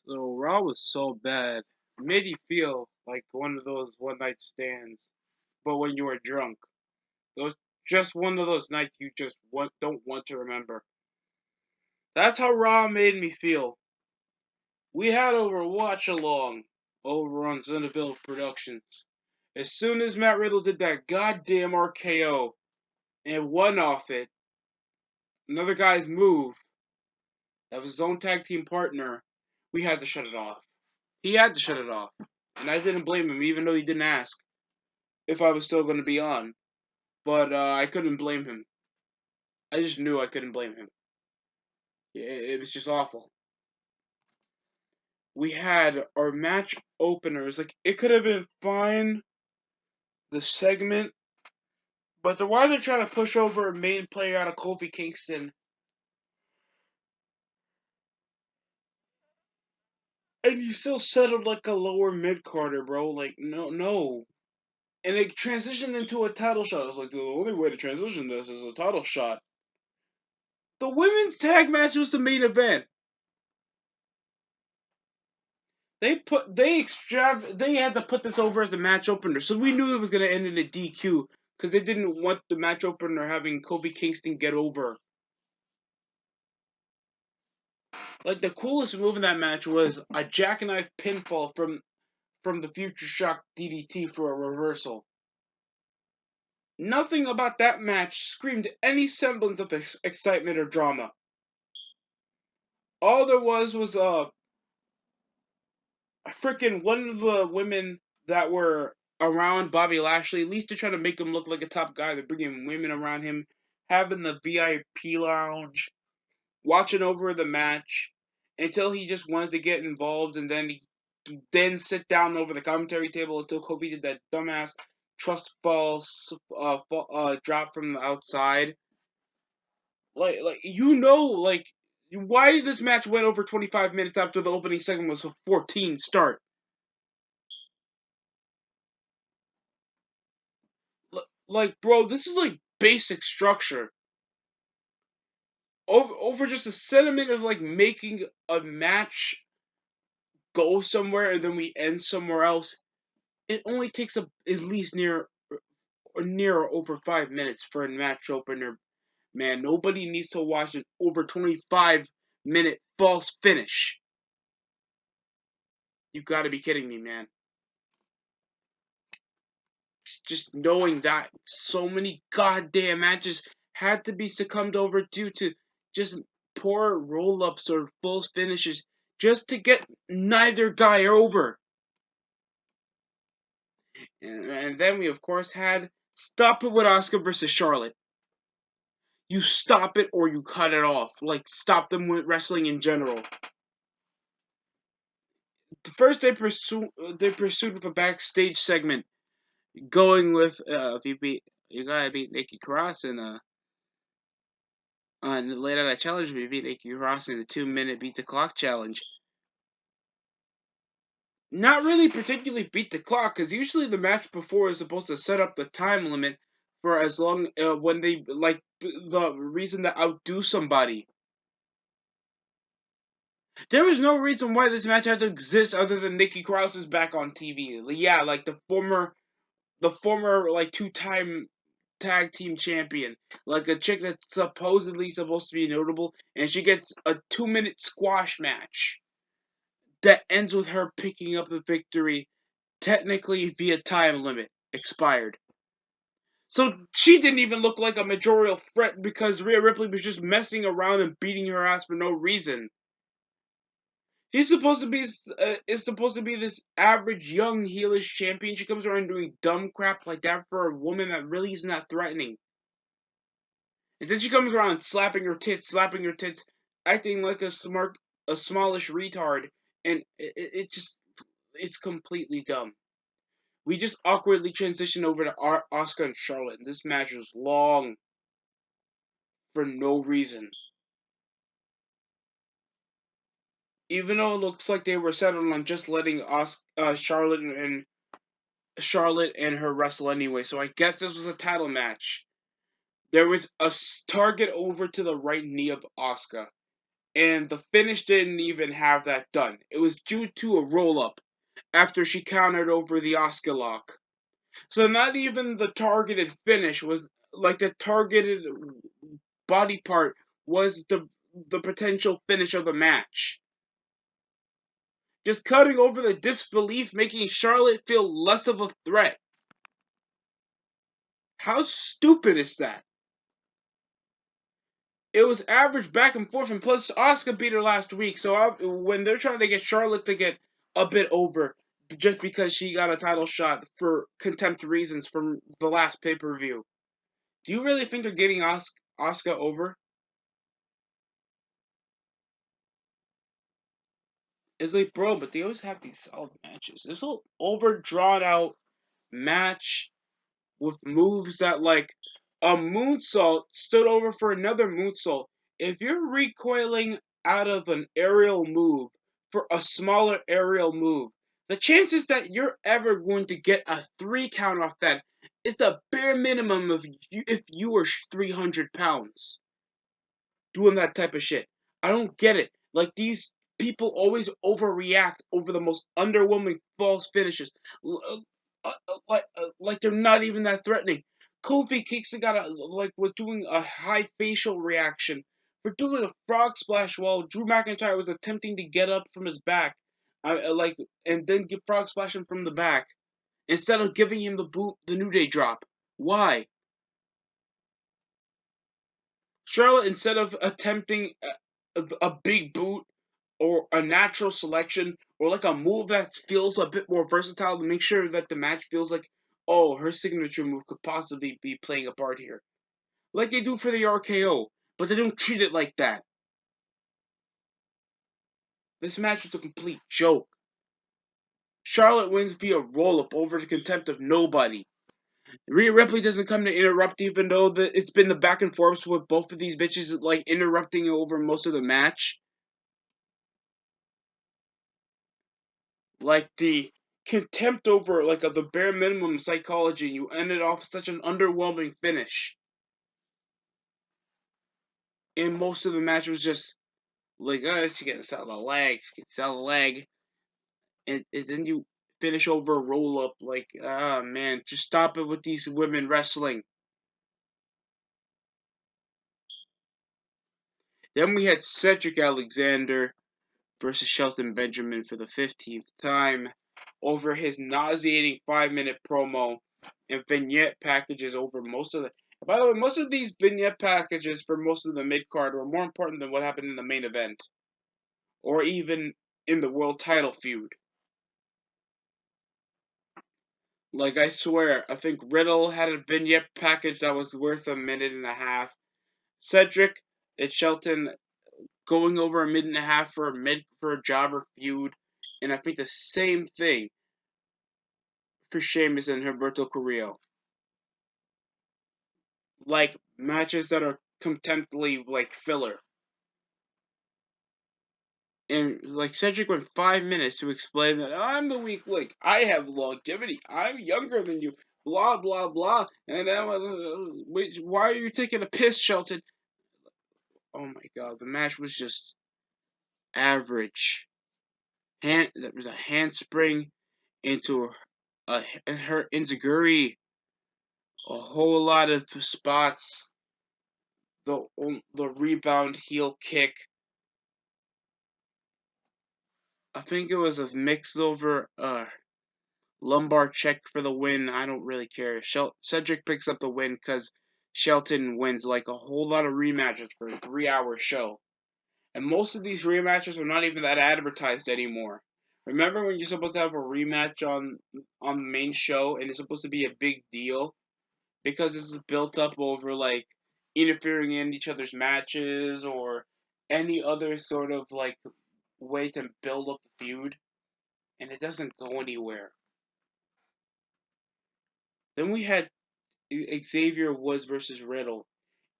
So Raw was so bad. It made you feel like one of those one night stands, but when you were drunk. Those just one of those nights you just don't want to remember. That's how Raw made me feel. We had over watch along over on Zeneville Productions. As soon as Matt Riddle did that goddamn RKO and won off it, another guy's move, that was his own tag team partner, we had to shut it off. He had to shut it off. And I didn't blame him, even though he didn't ask if I was still going to be on. But I couldn't blame him. I just knew I couldn't blame him. It was just awful. We had our match openers. Like, it could have been fine, the segment, but why they're trying to push over a main player out of Kofi Kingston, and you still settled like a lower mid-carder, bro. Like, no. And it transitioned into a title shot. I was like, the only way to transition this is a title shot. The women's tag match was the main event. They had to put this over as the match opener, so we knew it was gonna end in a DQ because they didn't want the match opener having Kofi Kingston get over. Like, the coolest move in that match was a jackknife pinfall from the Future Shock DDT for a reversal. Nothing about that match screamed any semblance of excitement or drama. All there was freaking one of the women that were around Bobby Lashley. At least they're trying to make him look like a top guy. They're bringing women around him, having the VIP lounge, watching over the match until he just wanted to get involved, and then sit down over the commentary table until Kofi did that dumbass trust falls drop from the outside. Like why this match went over 25 minutes after the opening segment was a 14 start. Like, bro, this is like basic structure. Over just a sentiment of like making a match go somewhere and then we end somewhere else. It only takes at least near over 5 minutes for a match opener. Man, nobody needs to watch an over 25-minute false finish. You gotta be kidding me, man. Just knowing that so many goddamn matches had to be succumbed over due to just poor roll-ups or false finishes just to get neither guy over. And then we, of course, had Stop It with Asuka versus Charlotte. You stop it or you cut it off. Like, stop them with wrestling in general. First, they pursued with a backstage segment, going with if you gotta beat Nikki Cross and on the Late Night Challenge, we beat Nikki Cross in the 2-minute beat the clock challenge. Not really particularly beat the clock, because usually the match before is supposed to set up the time limit for as long when they like the reason to outdo somebody. There was no reason why this match had to exist other than Nikki Cross is back on TV. Yeah, like the former like two-time tag team champion, like a chick that's supposedly supposed to be notable, and she gets a 2-minute squash match that ends with her picking up the victory, technically via time limit expired. So she didn't even look like a majorial threat because Rhea Ripley was just messing around and beating her ass for no reason. She's supposed to be is supposed to be this average young heelish champion. She comes around doing dumb crap like that for a woman that really isn't that threatening. And then she comes around slapping her tits, acting like a smallish retard, and it's completely dumb. We just awkwardly transitioned over to Asuka and Charlotte, and this match was long for no reason. Even though it looks like they were settled on just letting Charlotte and her wrestle anyway, so I guess this was a title match. There was a target over to the right knee of Asuka, and the finish didn't even have that done. It was due to a roll up after she countered over the Oscar lock. So not even the targeted finish was like the targeted body part was the potential finish of the match. Just cutting over the disbelief, making Charlotte feel less of a threat. How stupid is that? It was average back and forth, and plus Asuka beat her last week. So when they're trying to get Charlotte to get a bit over, just because she got a title shot for contempt reasons from the last pay per view, do you really think they're getting Asuka over? It's like, bro, but they always have these solid matches. This little over drawn out match with moves that like a moonsault stood over for another moonsault. If you're recoiling out of an aerial move for a smaller aerial move, the chances that you're ever going to get a 3 count off that is the bare minimum of you if you were 300 pounds doing that type of shit. I don't get it. Like these people always overreact over the most underwhelming false finishes. Like they're not even that threatening. Kofi Kingston was doing a high facial reaction for doing a frog splash while Drew McIntyre was attempting to get up from his back, and then get frog splashing from the back instead of giving him the New Day drop. Why? Charlotte, instead of attempting a big boot or a natural selection or like a move that feels a bit more versatile to make sure that the match feels like, oh, her signature move could possibly be playing a part here. Like they do for the RKO, but they don't treat it like that. This match was a complete joke. Charlotte wins via roll up over the contempt of nobody. Rhea Ripley doesn't come to interrupt, even though it's been the back and forths with both of these bitches like interrupting over most of the match. Like the contempt over like of the bare minimum psychology, and you ended off with such an underwhelming finish. And most of the match was just like, oh, she gets out of the leg, she gets out of the leg, and then you finish over a roll up. Like, ah, man, just stop it with these women wrestling. Then we had Cedric Alexander versus Shelton Benjamin for the 15th time over his nauseating 5-minute promo and vignette packages over most of the. By the way, most of these vignette packages for most of the mid card were more important than what happened in the main event, or even in the world title feud. Like I swear, I think Riddle had a vignette package that was worth a minute and a half. Cedric and Shelton going over a minute and a half for a jobber feud, and I think the same thing for Sheamus and Humberto Carrillo. Like matches that are contemptibly like filler. And like Cedric went 5 minutes to explain that I'm the weak link. I have longevity. I'm younger than you. Blah blah blah. And why are you taking a piss, Shelton? Oh my god, the match was just average. There was a handspring into her enziguri. A whole lot of spots. The rebound heel kick. I think it was a mix over lumbar check for the win. I don't really care. Cedric picks up the win because Shelton wins like a whole lot of rematches for a 3-hour show. And most of these rematches are not even that advertised anymore. Remember when you're supposed to have a rematch on the main show and it's supposed to be a big deal because this is built up over like interfering in each other's matches or any other sort of like way to build up the feud, and it doesn't go anywhere. Then we had Xavier Woods versus Riddle.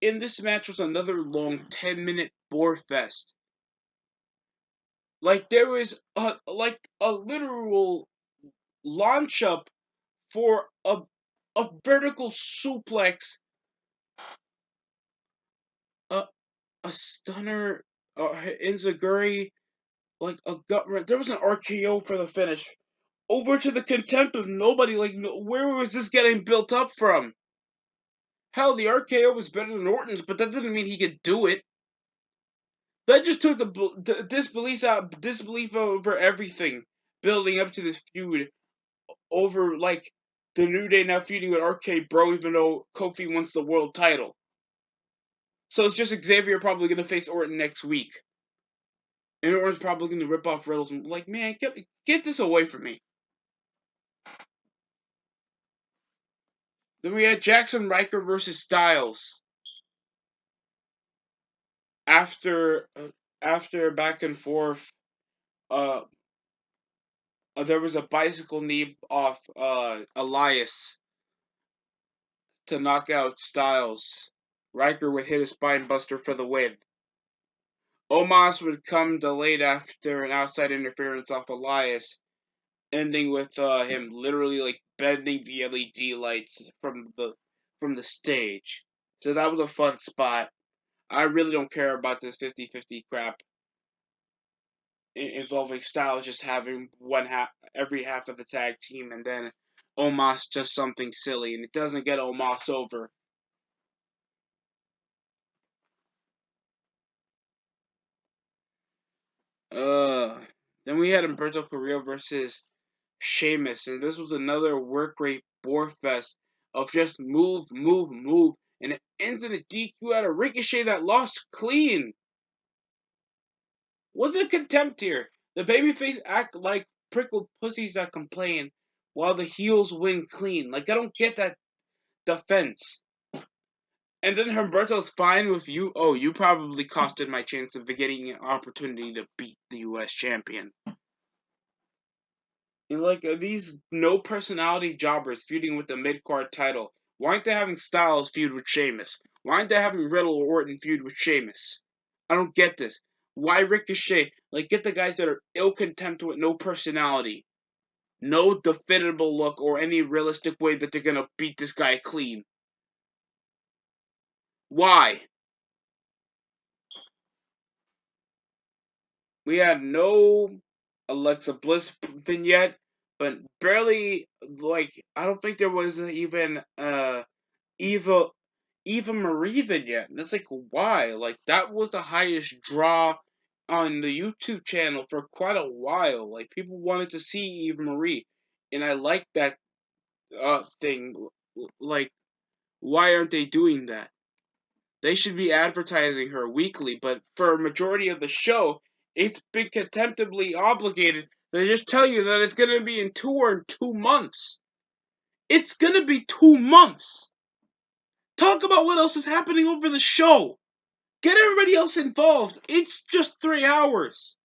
In this match was another long 10-minute bore fest. Like there was a literal launch up for a vertical suplex, a a stunner Enziguri, like a gut wrench. There was an RKO for the finish. Over to the contempt of nobody. Like, where was this getting built up from? Hell, the RKO was better than Orton's, but that didn't mean he could do it. That just took the disbelief over everything, building up to this feud over like the New Day now feuding with RK Bro, even though Kofi wants the world title. So it's just Xavier probably gonna face Orton next week, and Orton's probably gonna rip off Riddle's. Like, man, get this away from me. Then we had Jackson Riker versus Styles. After after back and forth, uh, there was a bicycle knee off Elias to knock out Styles. Riker would hit a spine buster for the win. Omos would come delayed after an outside interference off Elias, ending with him literally like bending the LED lights from the stage. So that was a fun spot. I really don't care about this 50-50 crap involving Styles just having one half every half of the tag team and then Omos just something silly and it doesn't get Omos over. Uh then we had Humberto Carrillo versus Sheamus, and this was another work rate bore fest of just move, move, move, and it ends in a DQ out of Ricochet that lost clean. Wasn't contempt here. The babyface act like prickled pussies that complain, while the heels win clean. Like I don't get that defense. And then Humberto's fine with you. Oh, you probably costed my chance of getting an opportunity to beat the U.S. champion. And like these no personality jobbers feuding with the mid card title. Why aren't they having Styles feud with Sheamus? Why aren't they having Riddle or Orton feud with Sheamus? I don't get this. Why Ricochet? Like get the guys that are ill contempt with no personality, no definable look or any realistic way that they're gonna beat this guy clean. Why? We had no Alexa Bliss vignette, but barely like I don't think there was even Eva Eva Marie vignette. And it's like why? Like that was the highest draw on the YouTube channel for quite a while. Like people wanted to see Eva Marie, and I like that thing. Like why aren't they doing that? They should be advertising her weekly, but for a majority of the show, it's been contemptibly obligated. They just tell you that it's gonna be in tour in 2 months. It's gonna be 2 months. Talk about what else is happening over the show. Get everybody else involved. It's just 3 hours.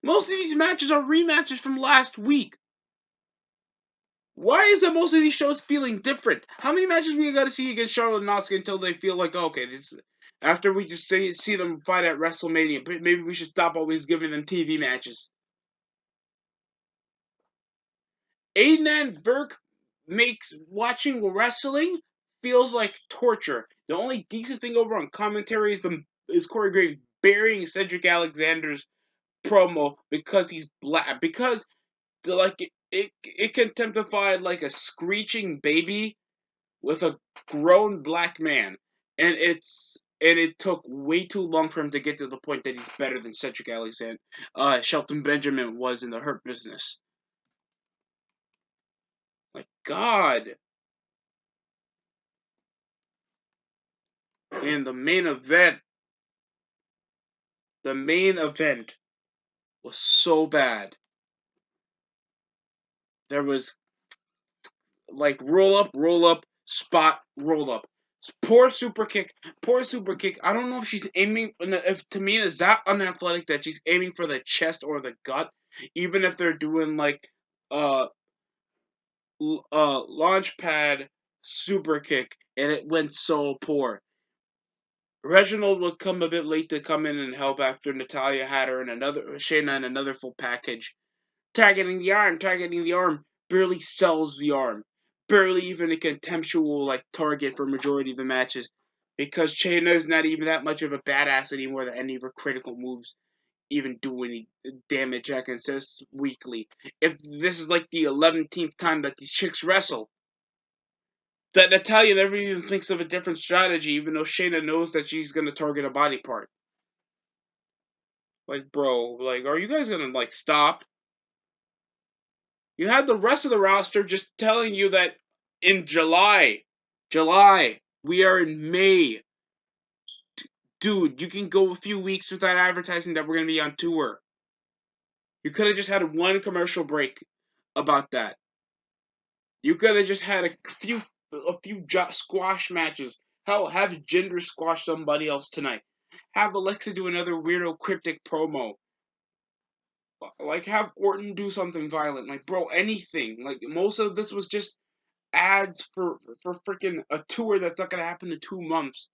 Most of these matches are rematches from last week. Why is it most of these shows feeling different? How many matches we got to see against Charlotte and Asuka until they feel like, oh, okay, this after we just see them fight at WrestleMania, maybe we should stop always giving them TV matches. Adnan Virk makes watching wrestling feels like torture. The only decent thing over on commentary is Corey Graves burying Cedric Alexander's promo because he's black. Because like it contemptified like a screeching baby with a grown black man, and it took way too long for him to get to the point that he's better than Cedric Alexander, Shelton Benjamin was in the Hurt Business. Like God, and the main event was so bad. There was like roll up, spot, roll up. Poor super kick, poor super kick. I don't know if she's aiming. If Tamina is that unathletic that she's aiming for the chest or the gut, even if they're doing like uh launch pad super kick, and it went so poor. Reginald would come a bit late to come in and help after Natalia had her and Shayna in another full package. Targeting the arm, barely sells the arm. Barely even a contemptual like target for majority of the matches. because Shayna is not even that much of a badass anymore that any of her critical moves even do any damage against us weekly. If this is like the 11th time that these chicks wrestle, that Natalia never even thinks of a different strategy, even though Shayna knows that she's gonna target a body part. Like, bro, like, are you guys gonna like stop? You had the rest of the roster just telling you that in July, we are in May. Dude, you can go a few weeks without advertising that we're gonna be on tour. You could have just had one commercial break about that. You could have just had a few squash matches. Hell, have Jinder squash somebody else tonight. Have Alexa do another weirdo cryptic promo. Like, have Orton do something violent. Like, bro, anything. Like, most of this was just ads for freaking a tour that's not gonna happen in 2 months.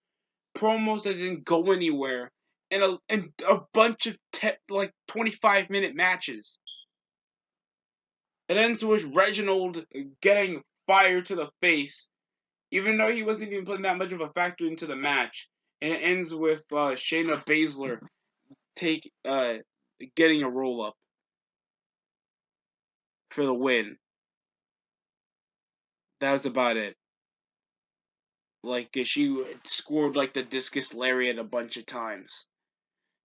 Promos that didn't go anywhere, and a bunch of 25-minute matches. It ends with Reginald getting fired to the face, even though he wasn't even putting that much of a factor into the match. And it ends with Shayna Baszler getting a roll up for the win. That was about it. Like, she scored like the discus lariat a bunch of times.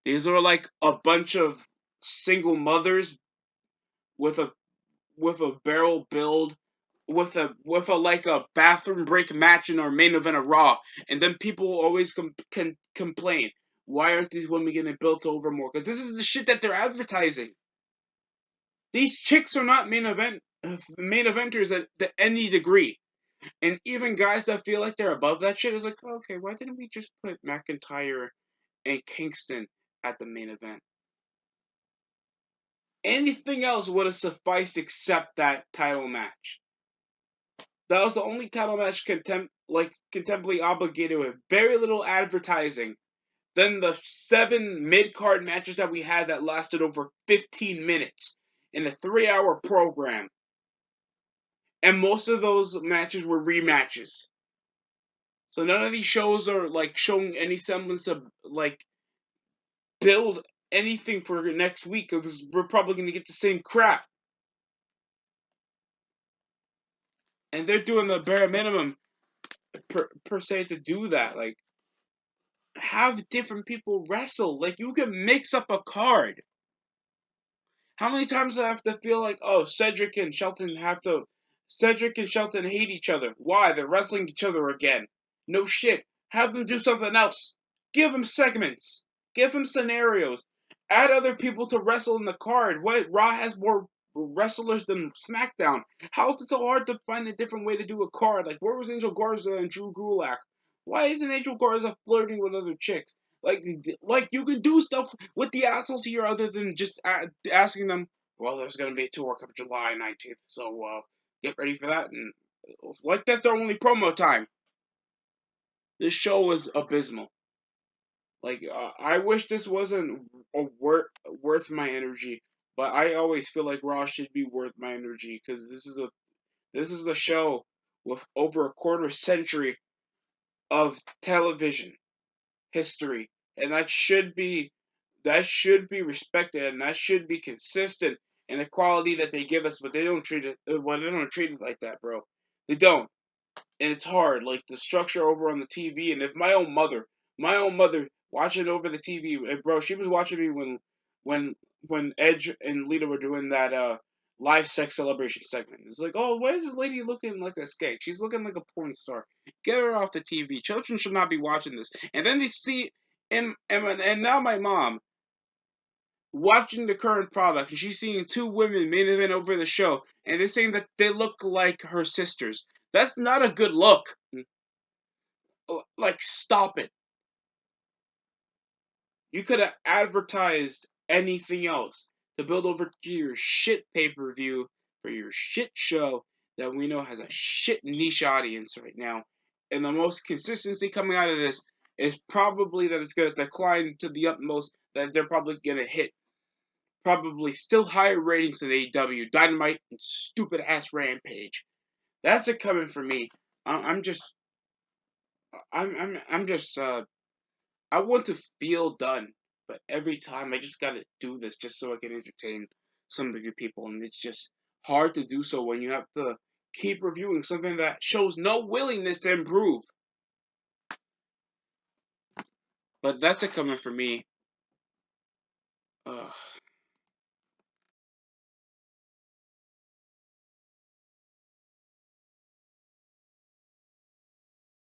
These are like a bunch of single mothers with a barrel build, with a like a bathroom break match in our main event of Raw, and then people always can complain, why aren't these women getting built over more? Because this is the shit that they're advertising. These chicks are not main eventers at any degree. And even guys that feel like they're above that shit is like, okay, why didn't we just put McIntyre and Kingston at the main event? Anything else would have sufficed except that title match. That was the only title match contemptibly obligated with very little advertising. Then the 7 mid-card matches that we had that lasted over 15 minutes in a 3-hour program. And most of those matches were rematches. So none of these shows are like showing any semblance of like build anything for next week, because we're probably going to get the same crap. And they're doing the bare minimum per se to do that. Like, have different people wrestle. Like, you can mix up a card. How many times do I have to feel like, oh, Cedric and Shelton hate each other. Why? They're wrestling each other again. No shit. Have them do something else. Give them segments. Give them scenarios. Add other people to wrestle in the card. What? Raw has more wrestlers than SmackDown. How is it so hard to find a different way to do a card? Like, where was Angel Garza and Drew Gulak? Why isn't Angel Garza flirting with other chicks? Like you can do stuff with the assholes here other than just asking them. Well, there's gonna be a tour come July 19th, so get ready for that. And like, that's our only promo time. This show was abysmal. Like, I wish this wasn't worth my energy, but I always feel like Raw should be worth my energy, because this is a show with over a quarter century of television history, and that should be respected, and that should be consistent in the quality that they give us. But they don't treat it. Well, they don't treat it like that, bro. They don't, and it's hard. Like, the structure over on the TV, and if my own mother watching over the TV, bro, she was watching me when when Edge and Lita were doing that live sex celebration segment. It's like, oh, why is this lady looking like a skank? She's looking like a porn star. Get her off the TV. Children should not be watching this. And then they see, and now my mom watching the current product, and she's seeing 2 women main event over the show, and they're saying that they look like her sisters. That's not a good look. Like, stop it. You could have advertised anything else to build over to your shit pay-per-view for your shit show that we know has a shit niche audience right now. And the most consistency coming out of this is probably that it's going to decline to the utmost, that they're probably going to hit probably still higher ratings than AEW, Dynamite, and stupid ass Rampage. That's it coming for me. I'm just I'm just I want to feel done, but every time I just gotta do this just so I can entertain some of you people, and it's just hard to do so when you have to keep reviewing something that shows no willingness to improve. But that's a coming for me.